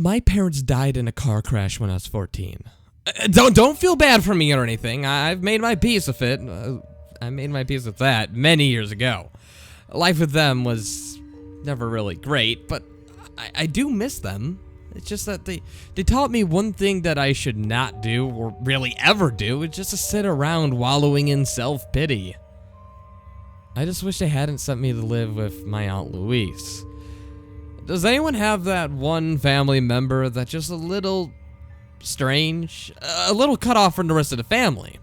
My parents died in a car crash when I was 14. Don't feel bad for me or anything. I've made my peace with it. I made my peace with that many years ago. Life with them was never really great, but I do miss them. It's just that they taught me one thing that I should not do, or really ever do, is just to sit around wallowing in self-pity. I just wish they hadn't sent me to live with my Aunt Louise. Does anyone have that one family member that's just a little strange? A little cut off from the rest of the family?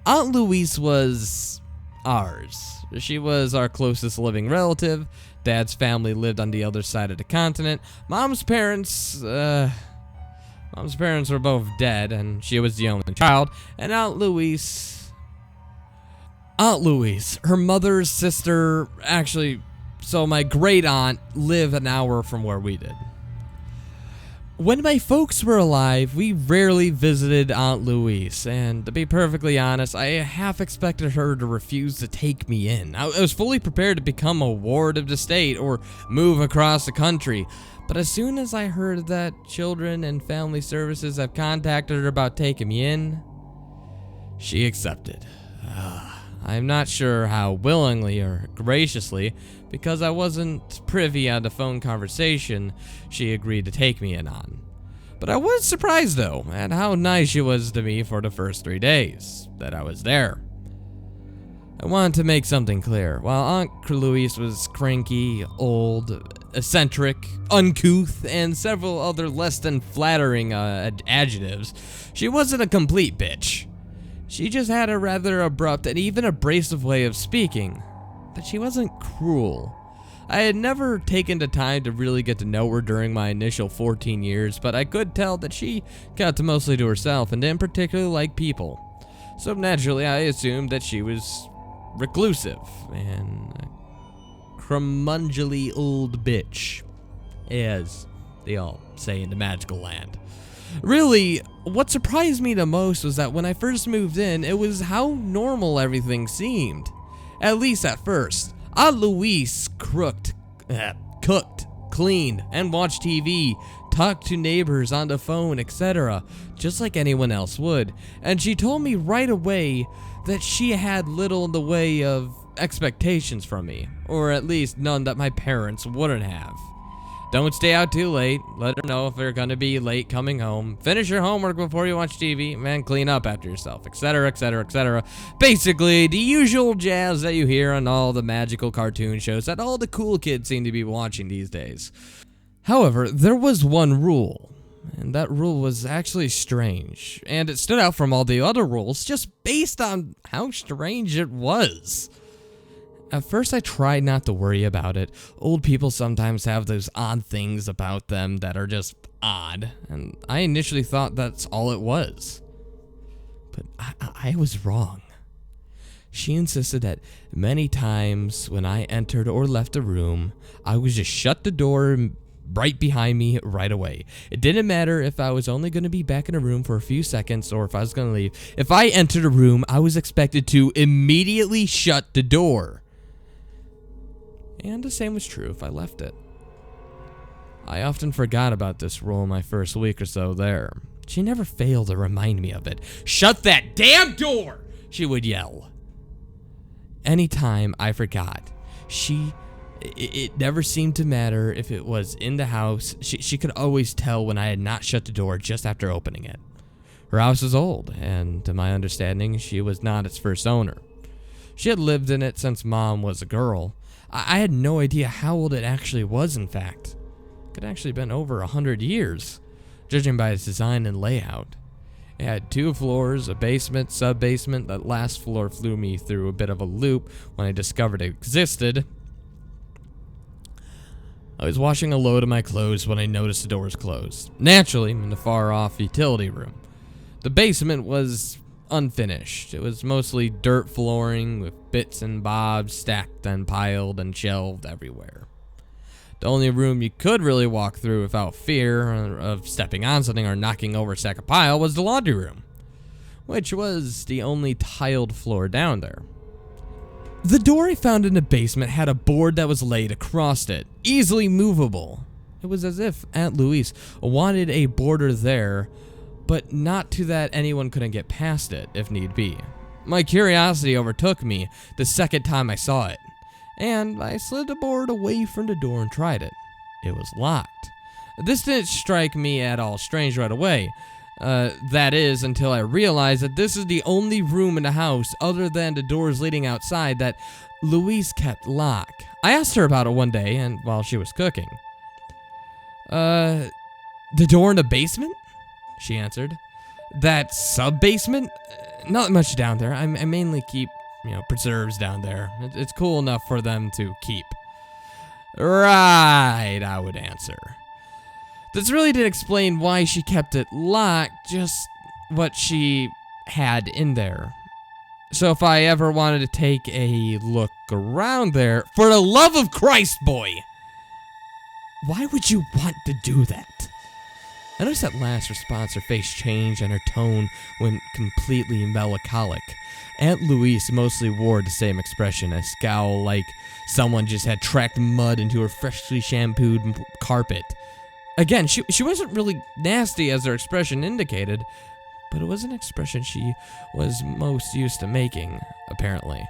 Aunt Louise was ours. She was our closest living relative. Dad's family lived on the other side of the continent. Mom's parents were both dead, and she was the only child. And Aunt Louise, her mother's sister, actually, so my great aunt lived an hour from where we did. When my folks were alive, we rarely visited Aunt Louise, and to be perfectly honest, I half expected her to refuse to take me in. I was fully prepared to become a ward of the state or move across the country, but as soon as I heard that Children and Family Services have contacted her about taking me in, she accepted. I'm not sure how willingly or graciously, because I wasn't privy on the phone conversation she agreed to take me in on. But I was surprised, though, at how nice she was to me for the first 3 days that I was there. I wanted to make something clear. While Aunt Louise was cranky, old, eccentric, uncouth, and several other less than flattering adjectives, she wasn't a complete bitch. She just had a rather abrupt and even abrasive way of speaking, but she wasn't cruel. I had never taken the time to really get to know her during my initial 14 years, but I could tell that she kept mostly to herself and didn't particularly like people. So naturally, I assumed that she was reclusive and a curmudgeonly old bitch, as they all say in the magical land. Really, what surprised me the most was that when I first moved in, it was how normal everything seemed. At least at first. Aunt Louise cooked, cleaned, and watched TV, talked to neighbors on the phone, etc., just like anyone else would. And she told me right away that she had little in the way of expectations from me, or at least none that my parents wouldn't have. Don't stay out too late. Let her know if you're gonna be late coming home. Finish your homework before you watch TV, and clean up after yourself, etc., etc., etc. Basically, the usual jazz that you hear on all the magical cartoon shows that all the cool kids seem to be watching these days. However, there was one rule, and that rule was actually strange, and it stood out from all the other rules just based on how strange it was. At first, I tried not to worry about it. Old people sometimes have those odd things about them that are just odd, and I initially thought that's all it was. But I was wrong. She insisted that many times when I entered or left a room, I would just shut the door right behind me right away. It didn't matter if I was only going to be back in a room for a few seconds or if I was going to leave. If I entered a room, I was expected to immediately shut the door. And the same was true if I left it. I often forgot about this rule in my first week or so there. She never failed to remind me of it. "Shut that damn door!" she would yell. Anytime I forgot, it never seemed to matter if it was in the house. She could always tell when I had not shut the door just after opening it. Her house was old, and to my understanding, she was not its first owner. She had lived in it since Mom was a girl. I had no idea how old it actually was, in fact. It could actually have been over 100 years, judging by its design and layout. It had 2 floors, a basement, sub-basement. That last floor threw me through a bit of a loop when I discovered it existed. I was washing a load of my clothes when I noticed the door was closed. Naturally, in the far-off utility room. The basement was unfinished. It was mostly dirt flooring with bits and bobs stacked and piled and shelved everywhere. The only room you could really walk through without fear of stepping on something or knocking over a sack of pile was the laundry room, which was the only tiled floor down there. The door I found in the basement had a board that was laid across it, easily movable. It was as if Aunt Louise wanted a border there, but not to that anyone couldn't get past it if need be. My curiosity overtook me the second time I saw it, and I slid the board away from the door and tried it. It was locked. This didn't strike me at all strange right away. That is, until I realized that this is the only room in the house, other than the doors leading outside, that Louise kept locked. I asked her about it one day, and while she was cooking. The door in the basement? She answered. That sub-basement? Not much down there. I mainly keep, preserves down there. It's cool enough for them to keep. Right, I would answer. This really didn't explain why she kept it locked, just what she had in there. So if I ever wanted to take a look around there, for the love of Christ, boy! Why would you want to do that? I noticed that last response, her face changed and her tone went completely melancholic. Aunt Louise mostly wore the same expression, a scowl like someone just had tracked mud into her freshly shampooed carpet. Again, she wasn't really nasty as her expression indicated, but it was an expression she was most used to making, apparently.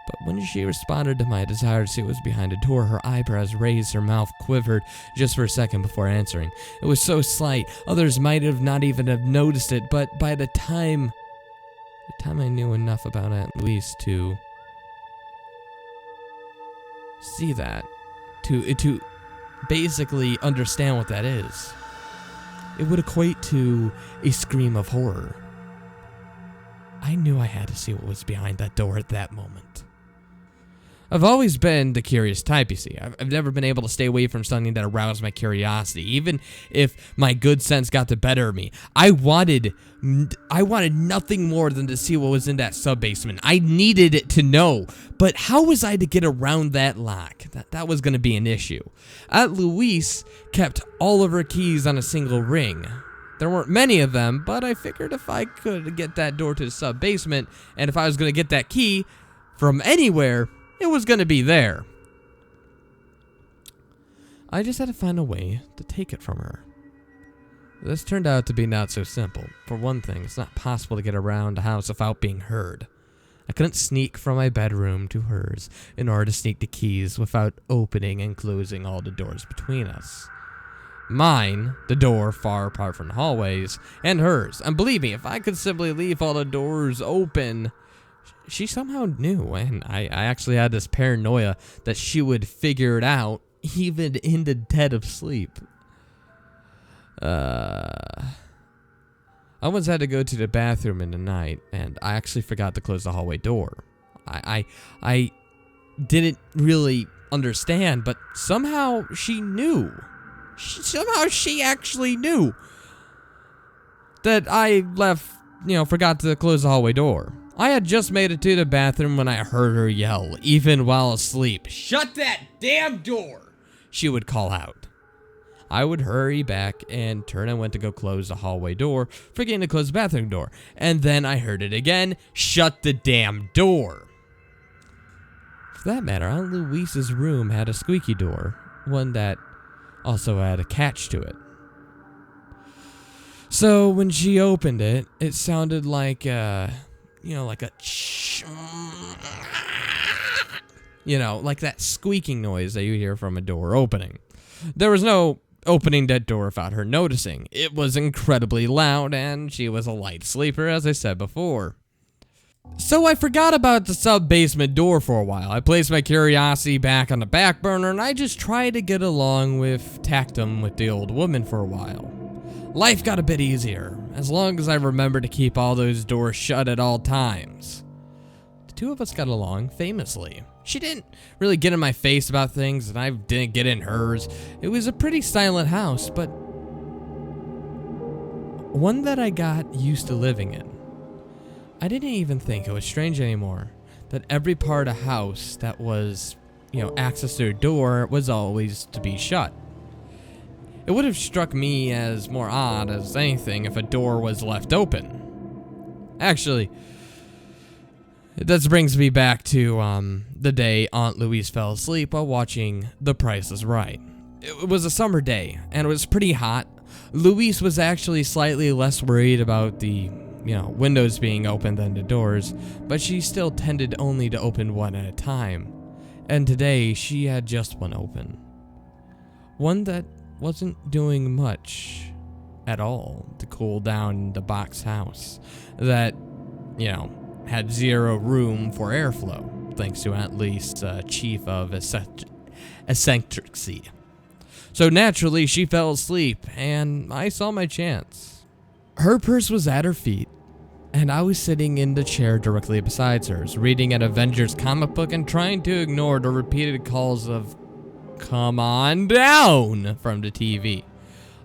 But when she responded to my desire to see what was behind the door, her eyebrows raised, her mouth quivered just for a second before answering. It was so slight, others might have not even have noticed it, but by the time I knew enough about Aunt Louise to see that, to basically understand what that is, it would equate to a scream of horror. I knew I had to see what was behind that door at that moment. I've always been the curious type, you see. I've never been able to stay away from something that aroused my curiosity, even if my good sense got the better of me. I wanted nothing more than to see what was in that sub-basement. I needed it to know, but how was I to get around that lock? That was going to be an issue. Aunt Louise kept all of her keys on a single ring. There weren't many of them, but I figured if I could get that door to the sub-basement, and if I was going to get that key from anywhere, it was going to be there. I just had to find a way to take it from her. This turned out to be not so simple. For one thing, it's not possible to get around the house without being heard. I couldn't sneak from my bedroom to hers in order to sneak the keys without opening and closing all the doors between us. Mine, the door far apart from the hallways, and hers. And believe me, if I could simply leave all the doors open, she somehow knew, and I actually had this paranoia that she would figure it out, even in the dead of sleep. I once had to go to the bathroom in the night, and I actually forgot to close the hallway door. I didn't really understand, but somehow she knew. Somehow she actually knew that I forgot to close the hallway door. I had just made it to the bathroom when I heard her yell, even while asleep. "Shut that damn door!" she would call out. I would hurry back and turn and went to go close the hallway door, forgetting to close the bathroom door. And then I heard it again, "Shut the damn door!" For that matter, Aunt Louise's room had a squeaky door, one that also had a catch to it. So when she opened it, it sounded like like that squeaking noise that you hear from a door opening. There was no opening that door without her noticing. It was incredibly loud, and she was a light sleeper, as I said before. So I forgot about the sub-basement door for a while. I placed my curiosity back on the back burner, and I just tried to get along with tactum with the old woman for a while. Life got a bit easier, as long as I remembered to keep all those doors shut at all times. The two of us got along famously. She didn't really get in my face about things, and I didn't get in hers. It was a pretty silent house, but one that I got used to living in. I didn't even think it was strange anymore that every part of the house that was, access to a door was always to be shut. It would have struck me as more odd as anything if a door was left open. Actually, this brings me back to the day Aunt Louise fell asleep while watching The Price is Right. It was a summer day, and it was pretty hot. Louise was actually slightly less worried about the, windows being open than the doors, but she still tended only to open one at a time. And today, she had just one open. One that wasn't doing much at all to cool down the box house that, had zero room for airflow, thanks to at least chief of eccentricity. So naturally, she fell asleep, and I saw my chance. Her purse was at her feet, and I was sitting in the chair directly beside hers, reading an Avengers comic book and trying to ignore the repeated calls of, "Come on down," from the TV.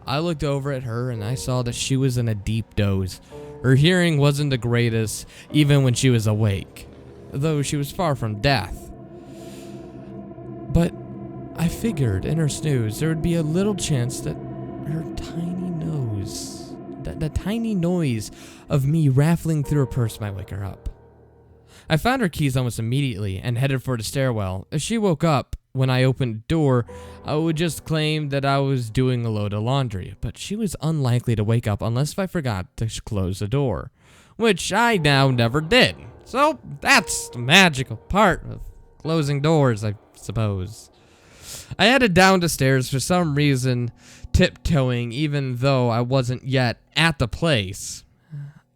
I looked over at her, and I saw that she was in a deep doze. Her hearing wasn't the greatest, even when she was awake, though she was far from death. But I figured in her snooze there would be a little chance that her tiny nose, the tiny noise of me raffling through her purse might wake her up. I found her keys almost immediately and headed for the stairwell. If she woke up when I opened the door, I would just claim that I was doing a load of laundry, but she was unlikely to wake up unless I forgot to close the door, which I now never did. So that's the magical part of closing doors, I suppose. I headed down the stairs for some reason, tiptoeing even though I wasn't yet at the place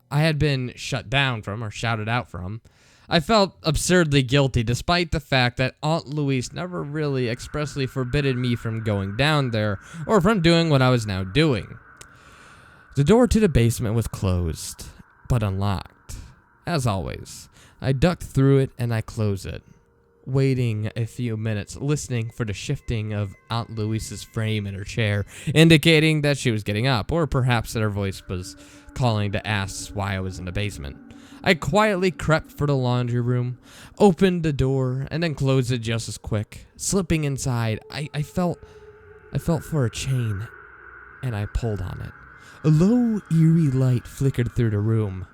I had been shut down from or shouted out from. I felt absurdly guilty despite the fact that Aunt Louise never really expressly forbidden me from going down there or from doing what I was now doing. The door to the basement was closed, but unlocked. As always, I ducked through it and I closed it, waiting a few minutes, listening for the shifting of Aunt Louise's frame in her chair, indicating that she was getting up, or perhaps that her voice was calling to ask why I was in the basement. I quietly crept for the laundry room, opened the door, and then closed it just as quick. Slipping inside, I felt for a chain, and I pulled on it. A low, eerie light flickered through the room.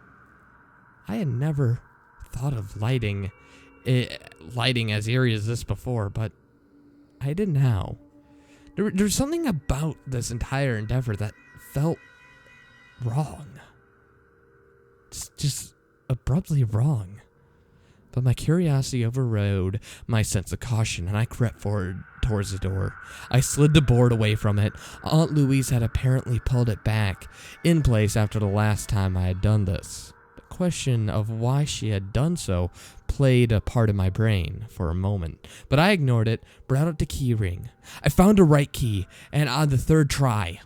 I had never thought of lighting as eerie as this before, but I did now. There's something about this entire endeavor that felt wrong. Just abruptly wrong. But my curiosity overrode my sense of caution, and I crept forward towards the door. I slid the board away from it. Aunt Louise had apparently pulled it back in place after the last time I had done this. The question of why she had done so played a part in my brain for a moment, but I ignored it, brought out the key ring. I found the right key, and on the third try,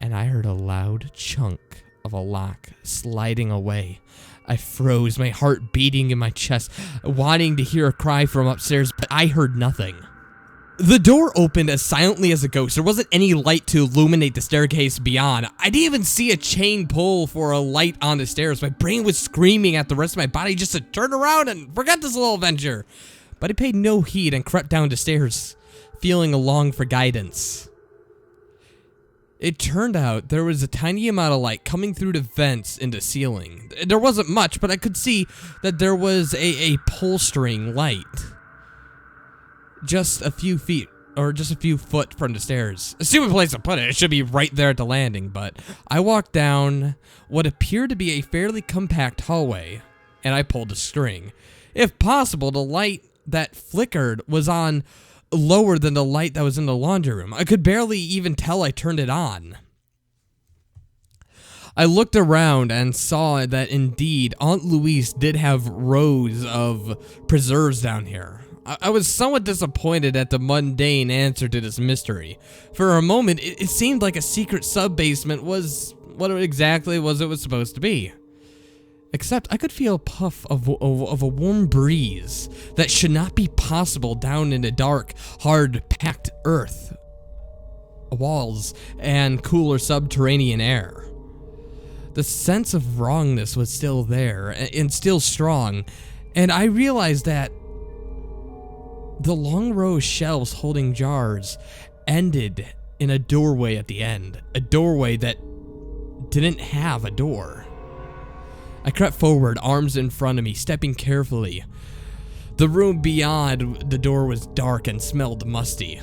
and I heard a loud chunk of a lock sliding away. I froze, my heart beating in my chest, wanting to hear a cry from upstairs, but I heard nothing. The door opened as silently as a ghost. There wasn't any light to illuminate the staircase beyond. I didn't even see a chain pull for a light on the stairs. My brain was screaming at the rest of my body just to turn around and forget this little adventure. But I paid no heed and crept down the stairs, feeling along for guidance. It turned out there was a tiny amount of light coming through the vents in the ceiling. There wasn't much, but I could see that there was a pull string light. Just a few feet, or just a few foot from the stairs. A stupid place to put it. It should be right there at the landing, but I walked down what appeared to be a fairly compact hallway, and I pulled the string. If possible, the light that flickered was on lower than the light that was in the laundry room. I could barely even tell I turned it on. I looked around and saw that indeed Aunt Louise did have rows of preserves down here. I was somewhat disappointed at the mundane answer to this mystery. For a moment, it seemed like a secret sub-basement was what it exactly was it was supposed to be. Except I could feel a puff of a warm breeze that should not be possible down in the dark, hard, packed earth walls and cooler subterranean air. The sense of wrongness was still there and still strong, and I realized that the long row of shelves holding jars ended in a doorway at the end, a doorway that didn't have a door. I crept forward, arms in front of me, stepping carefully. The room beyond the door was dark and smelled musty.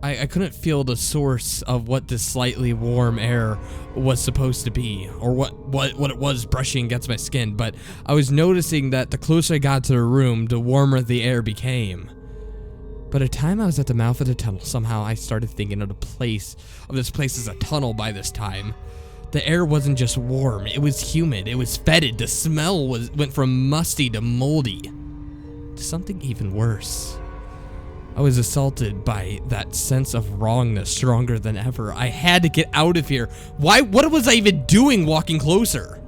I couldn't feel the source of what this slightly warm air was supposed to be, or what it was brushing against my skin, but I was noticing that the closer I got to the room, the warmer the air became. By the time I was at the mouth of the tunnel, somehow I started thinking of this place as a tunnel by this time. The air wasn't just warm, it was humid, it was fetid, the smell went from musty to moldy, to something even worse. I was assaulted by that sense of wrongness stronger than ever. I had to get out of here. What was I even doing walking closer?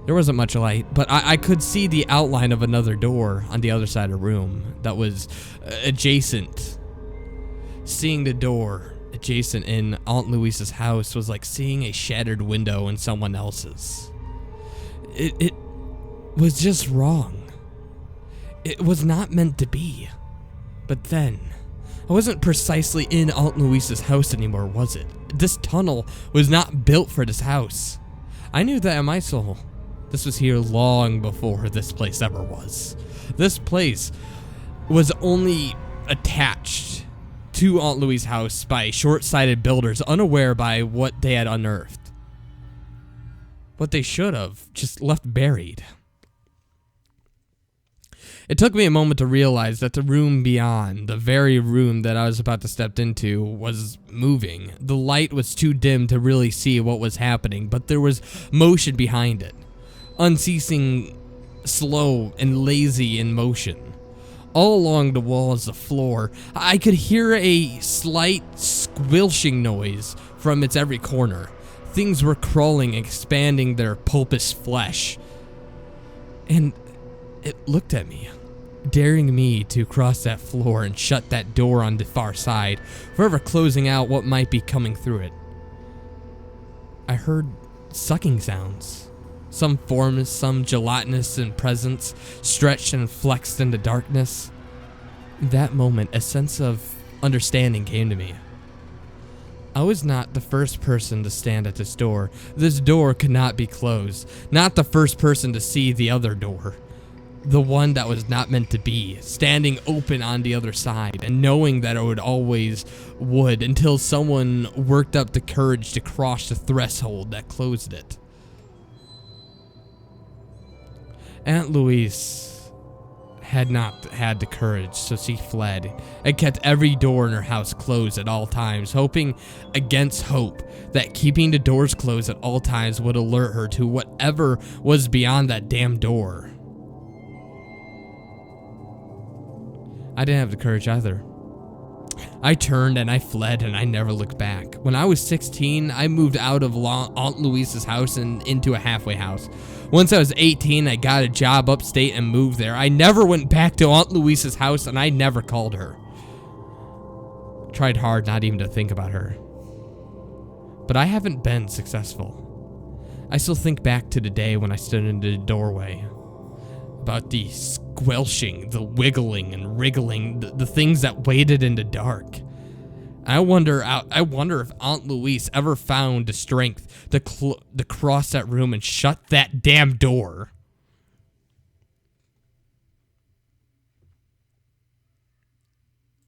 There wasn't much light, but I could see the outline of another door on the other side of the room that was adjacent. Seeing the door adjacent in Aunt Louise's house was like seeing a shattered window in someone else's. It was just wrong. It was not meant to be. But then, I wasn't precisely in Aunt Louise's house anymore, was it? This tunnel was not built for this house. I knew that in my soul. This was here long before this place ever was. This place was only attached to Aunt Louise's house by short-sighted builders, unaware by what they had unearthed. What they should have just left buried. It took me a moment to realize that the room beyond, the very room that I was about to step into, was moving. The light was too dim to really see what was happening, but there was motion behind it. Unceasing, slow, and lazy in motion. All along the walls, the floor, I could hear a slight squelching noise from its every corner. Things were crawling, expanding their pulpous flesh. And it looked at me, daring me to cross that floor and shut that door on the far side, forever closing out what might be coming through it. I heard sucking sounds. Some formless, some gelatinous in presence, stretched and flexed in the darkness. In that moment, a sense of understanding came to me. I was not the first person to stand at this door. This door could not be closed. Not the first person to see the other door. The one that was not meant to be, standing open on the other side, and knowing that it always would, until someone worked up the courage to cross the threshold that closed it. Aunt Louise had not had the courage, so she fled and kept every door in her house closed at all times, hoping against hope that keeping the doors closed at all times would alert her to whatever was beyond that damn door. I didn't have the courage either. I turned and I fled and I never looked back. When I was 16, I moved out of Aunt Louise's house and into a halfway house. Once I was 18, I got a job upstate and moved there. I never went back to Aunt Louise's house and I never called her. Tried hard not even to think about her. But I haven't been successful. I still think back to the day when I stood in the doorway. About the squelching, the wiggling and wriggling, the things that waited in the dark. I wonder if Aunt Louise ever found the strength to cross that room and shut that damn door.